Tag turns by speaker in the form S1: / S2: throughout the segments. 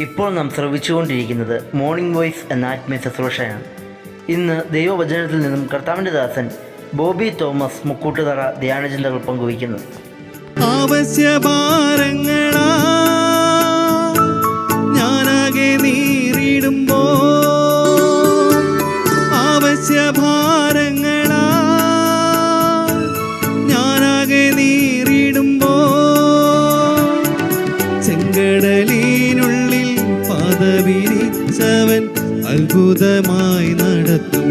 S1: ഇപ്പോൾ നാം ശ്രവിച്ചുകൊണ്ടിരിക്കുന്നത് morning voice എന്ന ആത്മീയ ശുശ്രൂഷയാണ്. ഇന്ന് ദൈവവചനത്തിൽ നിന്നും കർത്താവിൻ്റെ ദാസൻ ബോബി തോമസ് മുക്കൂട്ടുതറ ധ്യാനചിന്തകൾ പങ്കുവയ്ക്കുന്നു.
S2: ആവശ്യഭാരങ്ങളാ ഞാനാകെ നീറിടുമ്പോ, ആവശ്യഭാരങ്ങളാ ഞാനാകെ നീറിടുമ്പോ, ചെങ്കടലിനുള്ളിൽ പാദവിരിച്ചവൻ അത്ഭുതമായി നടത്തും.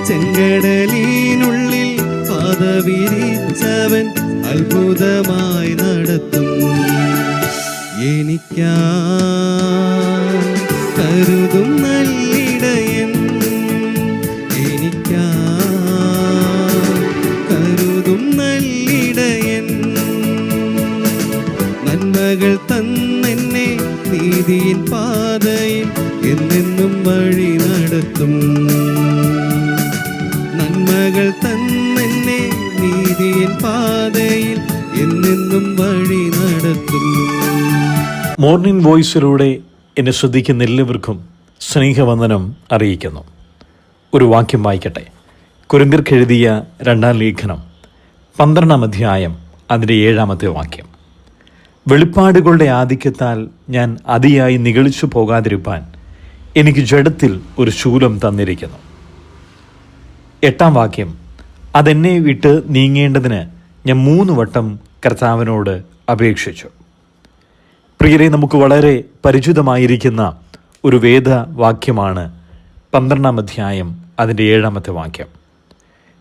S2: ചെങ്കടലിനുള്ളിൽ പാദവിരിച്ചവൻ അത്ഭുതമായി നടത്തും. എനിക്കാ കരുതും നല്ലിടയൻ, എനിക്കാ കരുതും നല്ലിടയൻ. നന്മകൾ തന്നെന്നെ നീതിയിൻ പാതയിൽ എന്നെന്നും വഴി നടത്തും. നന്മകൾ തന്നെന്നെ നീതിയിൻ പാതയിൽ എന്നെന്നും വഴി നടത്തും.
S3: മോർണിംഗ് വോയിസിലൂടെ എന്നെ ശ്രദ്ധിക്കുന്ന എല്ലാവർക്കും സ്നേഹവന്ദനം അറിയിക്കുന്നു. ഒരു വാക്യം വായിക്കട്ടെ. കൊരിന്ത്യർക്ക് എഴുതിയ 2 ലേഖനം 12 അധ്യായം അതിൻ്റെ 7 വാക്യം. വെളിപ്പാടുകളുടെ ആധിക്യത്താൽ ഞാൻ അതിയായി നിഗളിച്ചു പോകാതിരിപ്പാൻ എനിക്ക് ജഡത്തിൽ ഒരു ശൂലം തന്നിരിക്കുന്നു. 8 വാക്യം. അതെന്നെ വിട്ട് നീങ്ങേണ്ടതിന് ഞാൻ 3 വട്ടം കർത്താവിനോട് അപേക്ഷിച്ചു. പ്രിയരെ, നമുക്ക് വളരെ പരിചിതമായിരിക്കുന്ന ഒരു വേദവാക്യമാണ് 12 അധ്യായം അതിൻ്റെ 7 വാക്യം.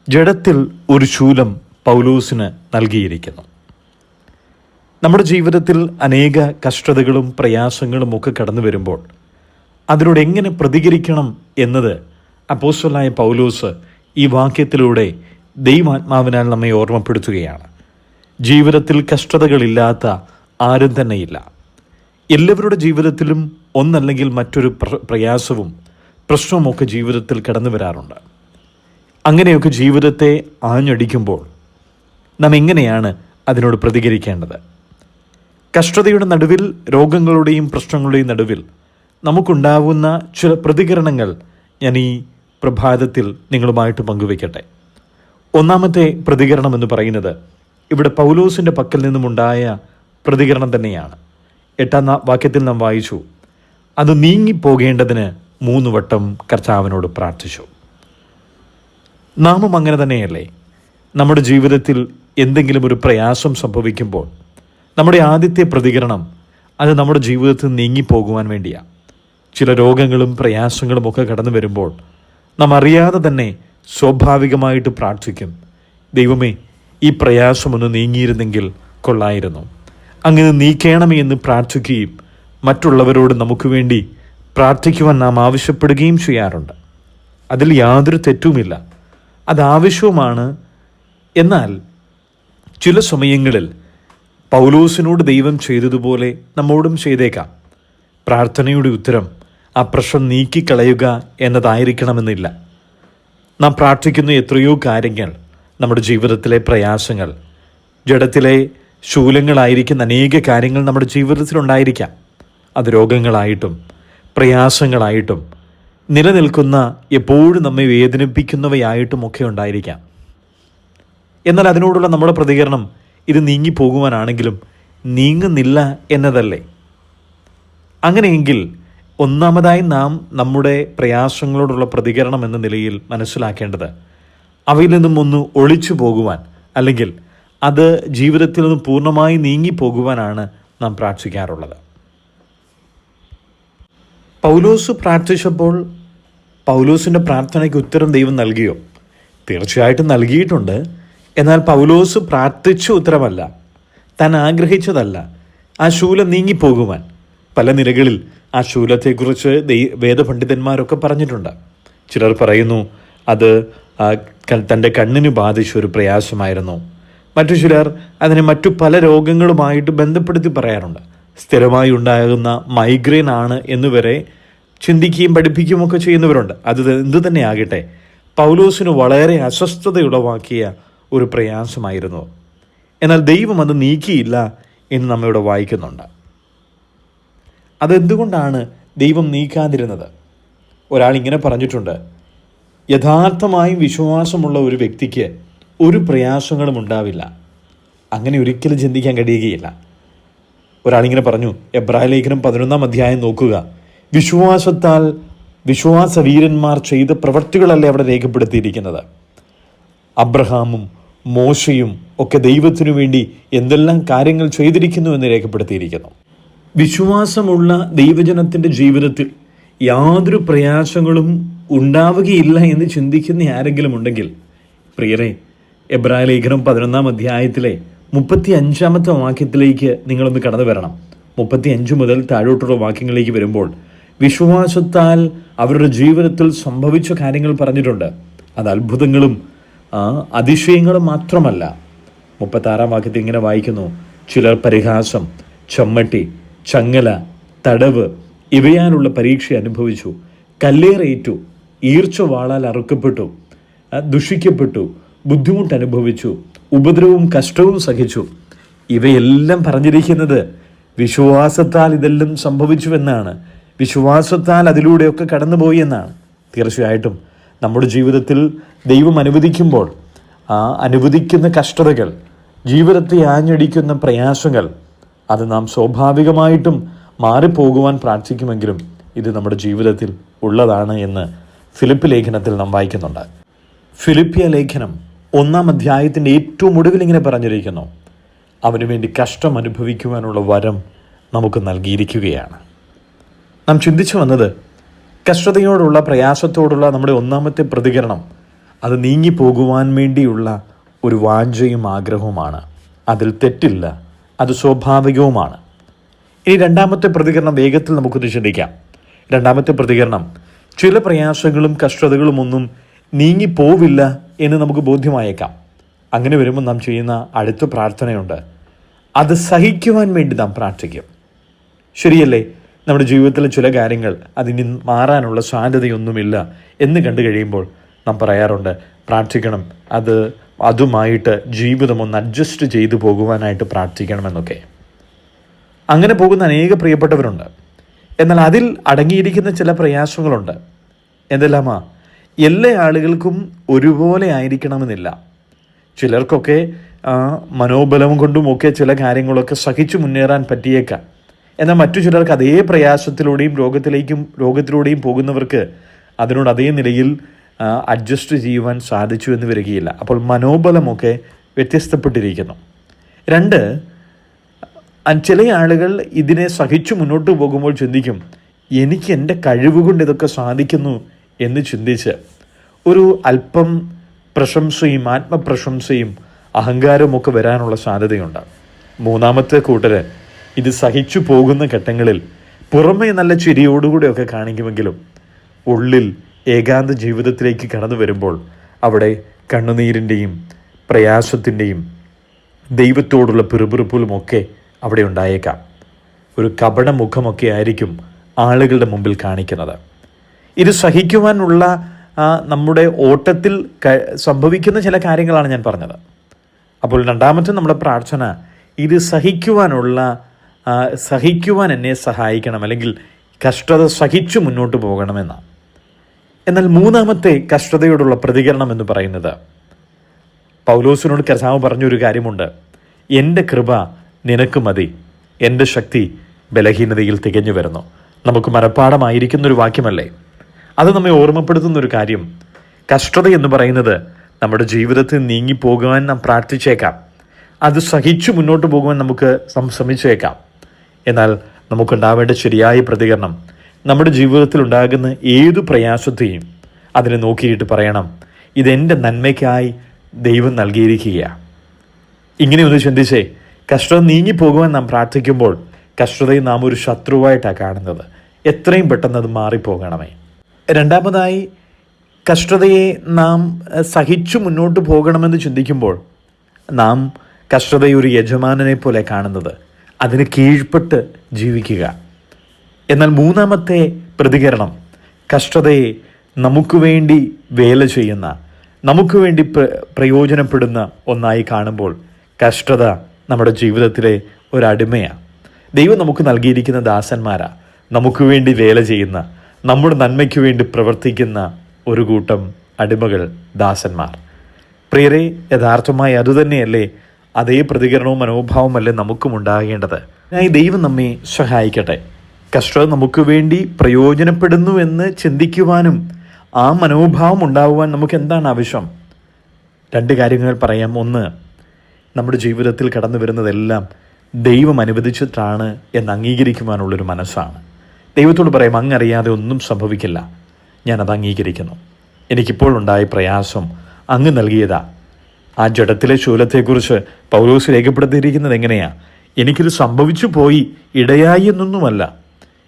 S3: ജഡത്തിൽ ഒരു ശൂലം പൗലോസിന് നൽകിയിരിക്കുന്നു. നമ്മുടെ ജീവിതത്തിൽ അനേക കഷ്ടതകളും പ്രയാസങ്ങളും ഒക്കെ കടന്നു വരുമ്പോൾ അതിനോട് എങ്ങനെ പ്രതികരിക്കണം എന്നത് അപ്പോസ്തലനായ പൗലോസ് ഈ വാക്യത്തിലൂടെ ദൈവാത്മാവിനാൽ നമ്മെ ഓർമ്മപ്പെടുത്തുകയാണ്. ജീവിതത്തിൽ കഷ്ടതകളില്ലാത്ത ആരും തന്നെയില്ല. എല്ലാവരുടെ ജീവിതത്തിലും ഒന്നല്ലെങ്കിൽ മറ്റൊരു പ്രയാസവും പ്രശ്നവുമൊക്കെ ജീവിതത്തിൽ കടന്നു വരാറുണ്ട്. അങ്ങനെയൊക്കെ ജീവിതത്തെ ആഞ്ഞടിക്കുമ്പോൾ നാം എങ്ങനെയാണ് അതിനോട് പ്രതികരിക്കേണ്ടത്? കഷ്ടതയുടെ നടുവിൽ, രോഗങ്ങളുടെയും പ്രശ്നങ്ങളുടെയും നടുവിൽ നമുക്കുണ്ടാവുന്ന ചില പ്രതികരണങ്ങൾ ഞാൻ ഈ പ്രഭാതത്തിൽ നിങ്ങളുമായിട്ട് പങ്കുവയ്ക്കട്ടെ. ഒന്നാമത്തെ പ്രതികരണം എന്ന് പറയുന്നത് ഇവിടെ പൗലോസിൻ്റെ പക്കൽ നിന്നുമുണ്ടായ പ്രതികരണം തന്നെയാണ്. 8 വാക്യത്തിൽ നാം വായിച്ചു, അത് നീങ്ങിപ്പോകേണ്ടതിന് 3 വട്ടം കർത്താവിനോട് പ്രാർത്ഥിച്ചു. നാമും അങ്ങനെ തന്നെയല്ലേ? നമ്മുടെ ജീവിതത്തിൽ എന്തെങ്കിലും ഒരു പ്രയാസം സംഭവിക്കുമ്പോൾ നമ്മുടെ ആദ്യത്തെ പ്രതികരണം അത് നമ്മുടെ ജീവിതത്തിൽ നീങ്ങിപ്പോകുവാൻ വേണ്ടിയാണ്. ചില രോഗങ്ങളും പ്രയാസങ്ങളും ഒക്കെ കടന്നു വരുമ്പോൾ നാം അറിയാതെ തന്നെ സ്വാഭാവികമായിട്ട് പ്രാർത്ഥിക്കും, ദൈവമേ, ഈ പ്രയാസമൊന്ന് നീങ്ങിയിരുന്നെങ്കിൽ കൊള്ളായിരുന്നു, അങ്ങനെ നീക്കണമേ എന്ന് പ്രാർത്ഥിക്കുകയും മറ്റുള്ളവരോട് നമുക്ക് വേണ്ടി പ്രാർത്ഥിക്കുവാൻ നാം ആവശ്യപ്പെടുകയും ചെയ്യാറുണ്ട്. അതിൽ യാതൊരു തെറ്റുമില്ല, അത് ആവശ്യവുമാണ്. എന്നാൽ ചില സമയങ്ങളിൽ പൗലോസിനോട് ദൈവം ചെയ്തതുപോലെ നമ്മോടും ചെയ്തേക്കാം. പ്രാർത്ഥനയുടെ ഉത്തരം ആ പ്രശ്നം നീക്കിക്കളയുക എന്നതായിരിക്കണമെന്നില്ല. നാം പ്രാർത്ഥിക്കുന്ന എത്രയോ കാര്യങ്ങൾ, നമ്മുടെ ജീവിതത്തിലെ പ്രയാസങ്ങൾ, ജഡത്തിലെ ശൂലങ്ങളായിരിക്കുന്ന അനേക കാര്യങ്ങൾ നമ്മുടെ ജീവിതത്തിലുണ്ടായിരിക്കാം. അത് രോഗങ്ങളായിട്ടും പ്രയാസങ്ങളായിട്ടും നിലനിൽക്കുന്ന എപ്പോഴും നമ്മെ വേദനിപ്പിക്കുന്നവയായിട്ടും ഒക്കെ ഉണ്ടായിരിക്കാം. എന്നാൽ അതിനോടുള്ള നമ്മുടെ പ്രതികരണം ഇത് നീങ്ങിപ്പോകുവാനാണെങ്കിലും നീങ്ങുന്നില്ല എന്നതല്ലേ? അങ്ങനെയെങ്കിൽ ഒന്നാമതായി നാം നമ്മുടെ പ്രയാസങ്ങളോടുള്ള പ്രതികരണം എന്ന നിലയിൽ മനസ്സിലാക്കേണ്ടത് അവയിൽ നിന്നും ഒന്ന് ഒളിച്ചു പോകുവാൻ, അല്ലെങ്കിൽ അത് ജീവിതത്തിൽ നിന്ന് പൂർണ്ണമായി നീങ്ങിപ്പോകുവാനാണ് നാം പ്രാർത്ഥിക്കാറുള്ളത്. പൗലോസ് പ്രാർത്ഥിച്ചപ്പോൾ പൗലോസിൻ്റെ പ്രാർത്ഥനയ്ക്ക് ഉത്തരം ദൈവം നൽകിയോ? തീർച്ചയായിട്ടും നൽകിയിട്ടുണ്ട്. എന്നാൽ പൗലോസ് പ്രാർത്ഥിച്ച ഉത്തരമല്ല, താൻ ആഗ്രഹിച്ചതല്ല ആ ശൂലം നീങ്ങിപ്പോകുവാൻ. പല നിലകളിൽ ആ ശൂലത്തെക്കുറിച്ച് വേദപണ്ഡിതന്മാരൊക്കെ പറഞ്ഞിട്ടുണ്ട്. ചിലർ പറയുന്നു അത് തൻ്റെ കണ്ണിന് ബാധിച്ചൊരു പ്രയാസമായിരുന്നു. മറ്റു ചിലർ അതിനെ മറ്റു പല രോഗങ്ങളുമായിട്ട് ബന്ധപ്പെടുത്തി പറയാറുണ്ട്. സ്ഥിരമായി ഉണ്ടാകുന്ന മൈഗ്രെയിൻ ആണ് എന്നുവരെ ചിന്തിക്കുകയും പഠിപ്പിക്കുകയും ഒക്കെ ചെയ്യുന്നവരുണ്ട്. അത് എന്തു തന്നെ ആകട്ടെ, പൗലോസിന് വളരെ അസ്വസ്ഥതയുളവാക്കിയ ഒരു പ്രയാസമായിരുന്നു. എന്നാൽ ദൈവം അത് നീക്കിയില്ല എന്ന് നമ്മളിവിടെ വായിക്കുന്നുണ്ട്. അതെന്തുകൊണ്ടാണ് ദൈവം നീക്കാതിരുന്നത്? ഒരാൾ ഇങ്ങനെ പറഞ്ഞിട്ടുണ്ട്, യഥാർത്ഥമായും വിശ്വാസമുള്ള ഒരു വ്യക്തിക്ക് ഒരു പ്രയാസങ്ങളും ഉണ്ടാവില്ല. അങ്ങനെ ഒരിക്കലും ചിന്തിക്കാൻ കഴിയുകയില്ല. ഒരാളിങ്ങനെ പറഞ്ഞു, എബ്രായ ലേഖനം 11 അധ്യായം നോക്കുക, വിശ്വാസത്താൽ വിശ്വാസവീരന്മാർ ചെയ്ത പ്രവൃത്തികളല്ലേ അവിടെ രേഖപ്പെടുത്തിയിരിക്കുന്നത്. അബ്രഹാമും മോശയും ഒക്കെ ദൈവത്തിനു വേണ്ടി എന്തെല്ലാം കാര്യങ്ങൾ ചെയ്തിരിക്കുന്നു എന്ന് രേഖപ്പെടുത്തിയിരിക്കുന്നു. വിശ്വാസമുള്ള ദൈവജനത്തിൻ്റെ ജീവിതത്തിൽ യാതൊരു പ്രയാസങ്ങളും ഉണ്ടാവുകയില്ല എന്ന് ചിന്തിക്കുന്ന ആരെങ്കിലും ഉണ്ടെങ്കിൽ, പ്രിയരെ, എബ്രായ ലേഖനം 11 അധ്യായത്തിലെ 35 വാക്യത്തിലേക്ക് നിങ്ങളൊന്ന് കടന്നു വരണം. 35 മുതൽ താഴോട്ടുള്ള വാക്യങ്ങളിലേക്ക് വരുമ്പോൾ വിശ്വാസത്താൽ അവരുടെ ജീവിതത്തിൽ സംഭവിച്ച കാര്യങ്ങൾ പറഞ്ഞിട്ടുണ്ട്. അത് അത്ഭുതങ്ങളും അതിശയങ്ങളും മാത്രമല്ല. 36 വാക്യത്തിൽ ഇങ്ങനെ വായിക്കുന്നു, ചിലർ പരിഹാസം, ചമ്മട്ടി, ചങ്ങല, തടവ് ഇവയാലുള്ള പരീക്ഷ അനുഭവിച്ചു, കല്ലേറേറ്റു, ഈർച്ച വാളാൽ അറുക്കപ്പെട്ടു, ദുഷിക്കപ്പെട്ടു, ബുദ്ധിമുട്ട് അനുഭവിച്ചു, ഉപദ്രവവും കഷ്ടവും സഹിച്ചു. ഇവയെല്ലാം പറഞ്ഞിരിക്കുന്നത് വിശ്വാസത്താൽ ഇതെല്ലാം സംഭവിച്ചുവെന്നാണ്. വിശ്വാസത്താൽ അതിലൂടെയൊക്കെ കടന്നുപോയി എന്നാണ്. തീർച്ചയായിട്ടും നമ്മുടെ ജീവിതത്തിൽ ദൈവം അനുവദിക്കുമ്പോൾ അനുവദിക്കുന്ന കഷ്ടതകൾ, ജീവിതത്തെ ആഞ്ഞടിക്കുന്ന പ്രയാസങ്ങൾ, അത് നാം സ്വാഭാവികമായിട്ടും മാറിപ്പോകുവാൻ പ്രാർത്ഥിക്കുമെങ്കിലും ഇത് നമ്മുടെ ജീവിതത്തിൽ ഉള്ളതാണ് എന്ന് ഫിലിപ്പ് ലേഖനത്തിൽ നാം വായിക്കുന്നുണ്ട്. ഫിലിപ്പിയ ലേഖനം 1 അധ്യായത്തിൻ്റെ ഏറ്റവും ഒടുവിൽ ഇങ്ങനെ പറഞ്ഞിരിക്കുന്നു, അവന് വേണ്ടി കഷ്ടം അനുഭവിക്കുവാനുള്ള വരം നമുക്ക് നൽകിയിരിക്കുകയാണ്. നാം ചിന്തിച്ചു വന്നത്, കഷ്ടതയോടുള്ള, പ്രയാസത്തോടുള്ള നമ്മുടെ ഒന്നാമത്തെ പ്രതികരണം അത് നീങ്ങിപ്പോകുവാൻ വേണ്ടിയുള്ള ഒരു വാഞ്ചയും ആഗ്രഹവുമാണ്. അതിൽ തെറ്റില്ല, അത് സ്വാഭാവികവുമാണ്. ഇനി രണ്ടാമത്തെ പ്രതികരണം വേഗത്തിൽ നമുക്കൊന്ന് ചിന്തിക്കാം. രണ്ടാമത്തെ പ്രതികരണം, ചില പ്രയാസങ്ങളും കഷ്ടതകളും ഒന്നും നീങ്ങിപ്പോവില്ല എന്ന് നമുക്ക് ബോധ്യമായേക്കാം. അങ്ങനെ വരുമ്പോൾ നാം ചെയ്യുന്ന അടുത്ത പ്രാർത്ഥനയുണ്ട്, അത് സഹിക്കുവാൻ വേണ്ടി നാം പ്രാർത്ഥിക്കും. ശരിയല്ലേ? നമ്മുടെ ജീവിതത്തിലെ ചില കാര്യങ്ങൾ അതിന് മാറാനുള്ള സാധ്യതയൊന്നുമില്ല എന്ന് കണ്ടു കഴിയുമ്പോൾ നാം പറയാറുണ്ട്, പ്രാർത്ഥിക്കണം, അതുമായിട്ട് ജീവിതം ഒന്ന് അഡ്ജസ്റ്റ് ചെയ്തു പോകുവാനായിട്ട് പ്രാർത്ഥിക്കണമെന്നൊക്കെ. അങ്ങനെ പോകുന്ന അനേക പ്രിയപ്പെട്ടവരുണ്ട്. എന്നാൽ അതിൽ അടങ്ങിയിരിക്കുന്ന ചില പ്രയാസങ്ങളുണ്ട്. എന്തെല്ലാമാ? എല്ലാ ആളുകൾക്കും ഒരുപോലെ ആയിരിക്കണമെന്നില്ല. ചിലർക്കൊക്കെ മനോബലം കൊണ്ടുമൊക്കെ ചില കാര്യങ്ങളൊക്കെ സഹിച്ചു മുന്നേറാൻ പറ്റിയേക്കാം. എന്നാൽ മറ്റു ചിലർക്ക് അതേ പ്രയാസത്തിലൂടെയും രോഗത്തിലൂടെയും പോകുന്നവർക്ക് അതിനോട് അതേ നിലയിൽ അഡ്ജസ്റ്റ് ചെയ്യുവാൻ സാധിച്ചു എന്ന് വരികയില്ല. അപ്പോൾ മനോബലമൊക്കെ വ്യത്യസ്തപ്പെട്ടിരിക്കുന്നു. 2, ചില ആളുകൾ ഇതിനെ സഹിച്ചു മുന്നോട്ട് പോകുമ്പോൾ ചിന്തിക്കും, എനിക്ക് എൻ്റെ കഴിവ് കൊണ്ട് ഇതൊക്കെ സാധിക്കുന്നു എന്ന് ചിന്തിച്ച് ഒരു അല്പം പ്രശംസയും ആത്മപ്രശംസയും അഹങ്കാരമൊക്കെ വരാനുള്ള സാധ്യതയുണ്ട്. മൂന്നാമത്തെ കൂട്ടര് ഇത് സഹിച്ചു പോകുന്ന ഘട്ടങ്ങളിൽ പുറമേ നല്ല ചിരിയോടുകൂടിയൊക്കെ കാണിക്കുമെങ്കിലും ഉള്ളിൽ ഏകാന്ത ജീവിതത്തിലേക്ക് കടന്നു വരുമ്പോൾ അവിടെ കണ്ണുനീരിൻ്റെയും പ്രയാസത്തിൻ്റെയും ദൈവത്തോടുള്ള പിറുപിറുപ്പുകളുമൊക്കെ അവിടെ ഉണ്ടായേക്കാം. ഒരു കപടമുഖമൊക്കെ ആയിരിക്കും ആളുകളുടെ മുമ്പിൽ കാണിക്കുന്നത്. ഇത് സഹിക്കുവാനുള്ള നമ്മുടെ ഓട്ടത്തിൽ സംഭവിക്കുന്ന ചില കാര്യങ്ങളാണ് ഞാൻ പറഞ്ഞത്. അപ്പോൾ രണ്ടാമത്തെ നമ്മുടെ പ്രാർത്ഥന, ഇത് സഹിക്കുവാൻ എന്നെ സഹായിക്കണം, അല്ലെങ്കിൽ കഷ്ടത സഹിച്ചു മുന്നോട്ട് പോകണമെന്നാണ്. എന്നാൽ മൂന്നാമത്തെ കഷ്ടതയോടുള്ള പ്രതികരണം എന്ന് പറയുന്നത്, പൗലോസിനോട് കർത്താവ് പറഞ്ഞൊരു കാര്യമുണ്ട്, എൻ്റെ കൃപ നിനക്ക് മതി, എൻ്റെ ശക്തി ബലഹീനതയിൽ തികഞ്ഞു വരുന്നു. നമുക്ക് മനഃപ്പാഠമായിരിക്കുന്നൊരു വാക്യമല്ലേ? അത് നമ്മെ ഓർമ്മപ്പെടുത്തുന്നൊരു കാര്യം, കഷ്ടത എന്ന് പറയുന്നത് നമ്മുടെ ജീവിതത്തിൽ നീങ്ങിപ്പോകുവാൻ നാം പ്രാർത്ഥിച്ചേക്കാം, അത് സഹിച്ചു മുന്നോട്ട് പോകുവാൻ നമുക്ക് ശ്രമിച്ചേക്കാം. എന്നാൽ നമുക്കുണ്ടാവേണ്ട ശരിയായ പ്രതികരണം, നമ്മുടെ ജീവിതത്തിൽ ഉണ്ടാകുന്ന ഏതു പ്രയാസത്തെയും അതിനെ നോക്കിയിട്ട് പറയണം, ഇതെൻ്റെ നന്മയ്ക്കായി ദൈവം നൽകിയിരിക്കുകയാണ്. ഇങ്ങനെ ഒന്ന് ചിന്തിച്ചേ, കഷ്ടത നീങ്ങിപ്പോകുവാൻ നാം പ്രാർത്ഥിക്കുമ്പോൾ കഷ്ടതയെ നാം ഒരു ശത്രുവായിട്ടാണ് കാണുന്നത്. എത്രയും പെട്ടെന്ന് അത് മാറിപ്പോകണമേ. രണ്ടാമതായി, കഷ്ടതയെ നാം സഹിച്ചു മുന്നോട്ട് പോകണമെന്ന് ചിന്തിക്കുമ്പോൾ നാം കഷ്ടതയെ ഒരു യജമാനനെ പോലെ കാണുന്നത്, അതിന് കീഴ്പ്പെട്ട് ജീവിക്കുക. എന്നാൽ മൂന്നാമത്തെ പ്രതികരണം, കഷ്ടതയെ നമുക്ക് വേണ്ടി വേല ചെയ്യുന്ന, നമുക്ക് വേണ്ടി പ്രയോജനപ്പെടുന്ന ഒന്നായി കാണുമ്പോൾ കഷ്ടത നമ്മുടെ ജീവിതത്തിലെ ഒരടിമയാണ്. ദൈവം നമുക്ക് നൽകിയിരിക്കുന്ന ദാസന്മാരാ. നമുക്ക് വേണ്ടി വേല ചെയ്യുന്ന, നമ്മുടെ നന്മയ്ക്ക് വേണ്ടി പ്രവർത്തിക്കുന്ന ഒരു കൂട്ടം അടിമകൾ, ദാസന്മാർ. പ്രിയരെ, യഥാർത്ഥമായി അതുതന്നെയല്ലേ, അതേ പ്രതികരണവും മനോഭാവമല്ലേ നമുക്കും ഉണ്ടാകേണ്ടത്. ദൈവം നമ്മെ സഹായിക്കട്ടെ. കഷ്ടത നമുക്ക് വേണ്ടി പ്രയോജനപ്പെടുന്നു എന്ന് ചിന്തിക്കുവാനും ആ മനോഭാവം ഉണ്ടാകുവാൻ നമുക്ക് എന്താണ് ആവശ്യം? 2 കാര്യങ്ങൾ പറയാം. ഒന്ന്, നമ്മുടെ ജീവിതത്തിൽ കടന്നു വരുന്നതെല്ലാം ദൈവം അനുവദിച്ചിട്ടാണ് എന്ന് അംഗീകരിക്കുവാനുള്ളൊരു മനസ്സാണ്. ദൈവത്തോട് പറയാം, അങ്ങറിയാതെ ഒന്നും സംഭവിക്കില്ല, ഞാനത് അംഗീകരിക്കുന്നു. എനിക്കിപ്പോൾ ഉണ്ടായ പ്രയാസം അങ്ങ് നൽകിയതാ. ആ ജഡത്തിലെ ശൂലത്തെക്കുറിച്ച് പൗലോസ് രേഖപ്പെടുത്തിയിരിക്കുന്നത് എങ്ങനെയാണ്? എനിക്കിത് സംഭവിച്ചു പോയി, ഇടയായി എന്നൊന്നുമല്ല,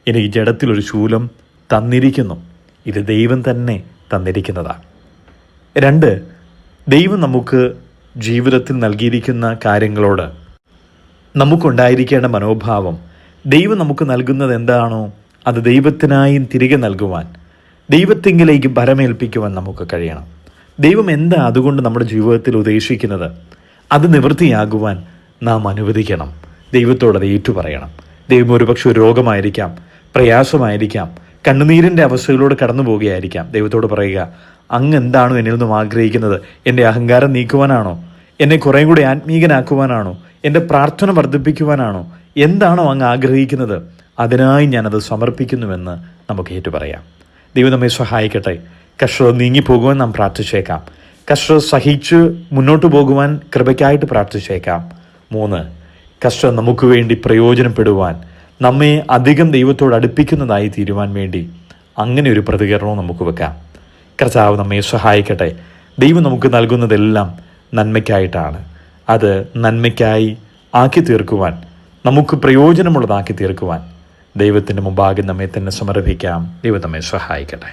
S3: എനിക്ക് ജഡത്തിലൊരു ശൂലം തന്നിരിക്കുന്നു. ഇത് ദൈവം തന്നെ തന്നിരിക്കുന്നതാണ്. 2, ദൈവം നമുക്ക് ജീവിതത്തിൽ നൽകിയിരിക്കുന്ന കാര്യങ്ങളോട് നമുക്കുണ്ടായിരിക്കേണ്ട മനോഭാവം, ദൈവം നമുക്ക് നൽകുന്നത് എന്താണോ അത് ദൈവത്തിനായും തിരികെ നൽകുവാൻ, ദൈവത്തിങ്കിലേക്ക് ഭരമേൽപ്പിക്കുവാൻ നമുക്ക് കഴിയണം. ദൈവം എന്താ അതുകൊണ്ട് നമ്മുടെ ജീവിതത്തിൽ ഉദ്ദേശിക്കുന്നത്, അത് നിവൃത്തിയാകുവാൻ നാം അനുവദിക്കണം. ദൈവത്തോടത് ഏറ്റുപറയണം. ദൈവം ഒരുപക്ഷെ ഒരു രോഗമായിരിക്കാം, പ്രയാസമായിരിക്കാം, കണ്ണുനീരിൻ്റെ അവസ്ഥയിലൂടെ കടന്നു പോവുകയായിരിക്കാം. ദൈവത്തോട് പറയുക, അങ്ങ് എന്താണോ എന്നിൽ നിന്നും ആഗ്രഹിക്കുന്നത്? എൻ്റെ അഹങ്കാരം നീക്കുവാനാണോ? എന്നെ കുറേ കൂടി ആത്മീകനാക്കുവാനാണോ? എൻ്റെ പ്രാർത്ഥന വർദ്ധിപ്പിക്കുവാനാണോ? എന്താണോ അങ്ങ് ആഗ്രഹിക്കുന്നത്? അതിനായി ഞാനത് സമർപ്പിക്കുന്നുവെന്ന് നമുക്ക് ഏറ്റുപറയാം. ദൈവം നമ്മെ സഹായിക്കട്ടെ. കഷ്ടത നീങ്ങിപ്പോകുവാൻ നാം പ്രാർത്ഥിച്ചേക്കാം. കഷ്ടത സഹിച്ച് മുന്നോട്ട് പോകുവാൻ കൃപയ്ക്കായിട്ട് പ്രാർത്ഥിച്ചേക്കാം. 3, കഷ്ടത നമുക്ക് വേണ്ടി പ്രയോജനപ്പെടുവാൻ, നമ്മെ അധികം ദൈവത്തോട് അടുപ്പിക്കുന്നതായി തീരുവാൻ വേണ്ടി അങ്ങനെ ഒരു പ്രതികരണവും നമുക്ക് വെക്കാം. കർത്താവ് നമ്മെ സഹായിക്കട്ടെ. ദൈവം നമുക്ക് നൽകുന്നതെല്ലാം നന്മയ്ക്കായിട്ടാണ്. അത് നന്മയ്ക്കായി ആക്കി തീർക്കുവാൻ, നമുക്ക് പ്രയോജനമുള്ളതാക്കി തീർക്കുവാൻ ദൈവത്തിൻ്റെ മുമ്പാകെ നമ്മെ തന്നെ സമർപ്പിക്കാം. ദൈവം നമ്മെ സഹായിക്കട്ടെ.